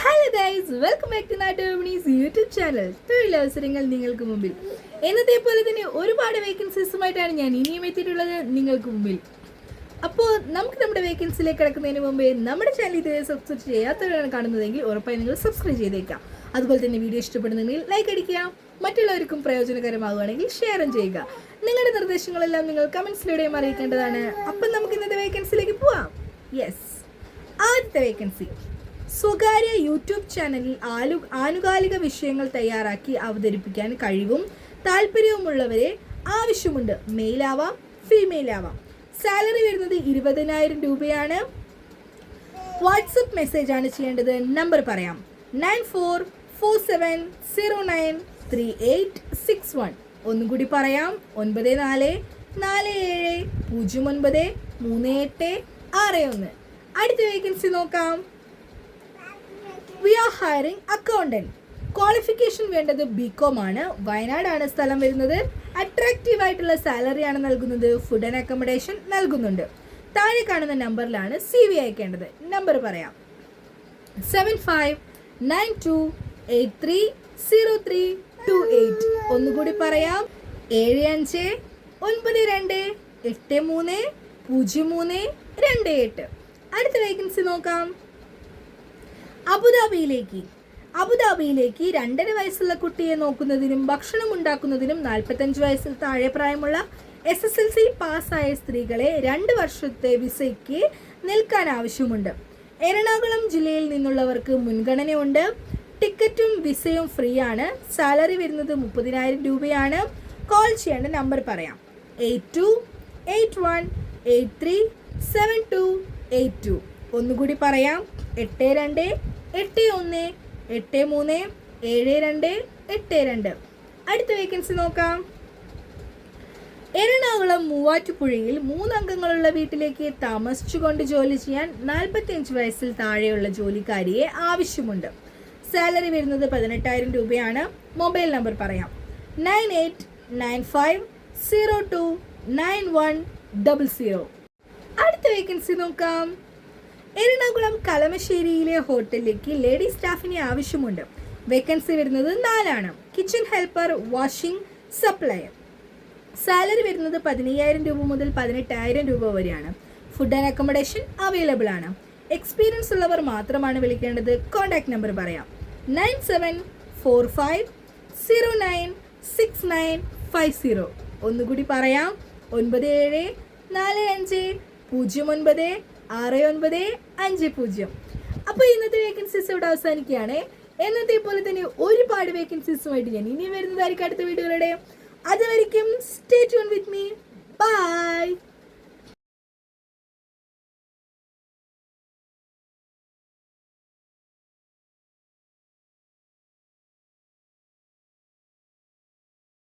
Hello guys, welcome back to നാട്ടുകമ്പനീസ് YouTube channel. തൊഴിലവസരങ്ങൾ നിങ്ങൾക്ക് മുമ്പിൽ. എന്നത്തെ പോലെ തന്നെ ഒരുപാട് വേക്കൻസീസുമായിട്ടാണ് ഞാൻ ഇനിയും എത്തിയിട്ടുള്ളത് നിങ്ങൾക്ക് മുമ്പിൽ. അപ്പോൾ നമുക്ക് നമ്മുടെ വേക്കൻസിയിലേക്ക് കിടക്കുന്നതിന് മുമ്പേ നമ്മുടെ ചാനൽ ഇതുവരെ സബ്സ്ക്രൈബ് ചെയ്യാത്തവരാണ് കാണുന്നതെങ്കിൽ ഉറപ്പായി നിങ്ങൾ സബ്സ്ക്രൈബ് ചെയ്തേക്കാം. അതുപോലെ തന്നെ വീഡിയോ ഇഷ്ടപ്പെടുന്നുണ്ടെങ്കിൽ ലൈക്ക് അടിക്കുക, മറ്റുള്ളവർക്കും പ്രയോജനകരമാകുകയാണെങ്കിൽ ഷെയറും ചെയ്യുക. നിങ്ങളുടെ നിർദ്ദേശങ്ങളെല്ലാം നിങ്ങൾ കമൻസിലൂടെയും അറിയിക്കേണ്ടതാണ്. അപ്പം നമുക്ക് ഇന്നത്തെ വേക്കൻസിയിലേക്ക് പോവാം. യെസ്, ആദ്യത്തെ വേക്കൻസി സ്വകാര്യ യൂട്യൂബ് ചാനലിൽ ആനുകാലിക വിഷയങ്ങൾ തയ്യാറാക്കി അവതരിപ്പിക്കാൻ കഴിവും താല്പര്യവുമുള്ളവരെ ആവശ്യമുണ്ട്. മെയിലാവാം, ഫീമെയിലാവാം. സാലറി വരുന്നത് 20,000 രൂപയാണ്. വാട്സപ്പ് മെസ്സേജാണ് ചെയ്യേണ്ടത്. നമ്പർ പറയാം: 9447093861. ഒന്നും കൂടി പറയാം: 9447093861. അടുത്ത വേക്കൻസി നോക്കാം. We are hiring accountant. Qualification വേണ്ടത് BCom ആണ്. വയനാടാണ് സ്ഥലം വരുന്നത്. അട്രാക്റ്റീവ് ആയിട്ടുള്ള സാലറിയാണ് നൽകുന്നത്. ഫുഡ് ആൻഡ് അക്കോമഡേഷൻ നൽകുന്നുണ്ട്. താഴെ കാണുന്ന നമ്പറിലാണ് CV അയക്കേണ്ടത്. നമ്പർ പറയാം: 7592830328. ഒന്നുകൂടി പറയാം: 7592830328. അടുത്ത വേക്കൻസി നോക്കാം. അബുദാബിയിലേക്ക് 2.5 വയസ്സുള്ള കുട്ടിയെ നോക്കുന്നതിനും ഭക്ഷണം ഉണ്ടാക്കുന്നതിനും 45 വയസ്സിൽ താഴെ പ്രായമുള്ള SSLC പാസ്സായ സ്ത്രീകളെ 2 വർഷത്തെ വിസയ്ക്ക് നിൽക്കാൻ ആവശ്യമുണ്ട്. എറണാകുളം ജില്ലയിൽ നിന്നുള്ളവർക്ക് മുൻഗണനയുണ്ട്. ടിക്കറ്റും വിസയും ഫ്രീ ആണ്. സാലറി വരുന്നത് 30,000 രൂപയാണ്. കോൾ ചെയ്യേണ്ട നമ്പർ പറയാം: 8281837282. ഒന്നുകൂടി പറയാം: 8281837282. അടുത്ത വേക്കൻസി നോക്കാം. എറണാകുളം മൂവാറ്റുപുഴയിൽ 3 അംഗങ്ങളുള്ള വീട്ടിലേക്ക് താമസിച്ചുകൊണ്ട് ജോലി ചെയ്യാൻ 45 വയസ്സിൽ താഴെയുള്ള ജോലിക്കാരിയെ ആവശ്യമുണ്ട്. സാലറി വരുന്നത് 18,000 രൂപയാണ്. മൊബൈൽ നമ്പർ പറയാം: 9895029100. അടുത്ത വേക്കൻസി നോക്കാം. എറണാകുളം കളമശ്ശേരിയിലെ ഹോട്ടലിലേക്ക് ലേഡി സ്റ്റാഫിനെ ആവശ്യമുണ്ട്. വേക്കൻസി വരുന്നത് 4 ആണ്. Kitchen helper, washing, supplier. Salary വരുന്നത് 15,000 രൂപ മുതൽ 18,000 രൂപ വരെയാണ്. ഫുഡ് ആൻഡ് അക്കോമഡേഷൻ അവൈലബിൾ ആണ്. എക്സ്പീരിയൻസ് ഉള്ളവർ മാത്രമാണ് വിളിക്കേണ്ടത്. കോൺടാക്ട് നമ്പർ പറയാം: 9745096950. ഒന്നുകൂടി പറയാം: 9745096950. അപ്പോൾ ഇന്നത്തെ വേക്കൻസീസ് ഇവിടെ അവസാനിക്കുകയാണ്. എന്നത്തെ പോലെ തന്നെ ഒരുപാട് വേക്കൻസീസുമായിട്ട് ഞാൻ ഇനി വരുന്നതായിരിക്കും അടുത്ത വീഡിയോകളുടെ. അതുവരെയും stay tune with me. By.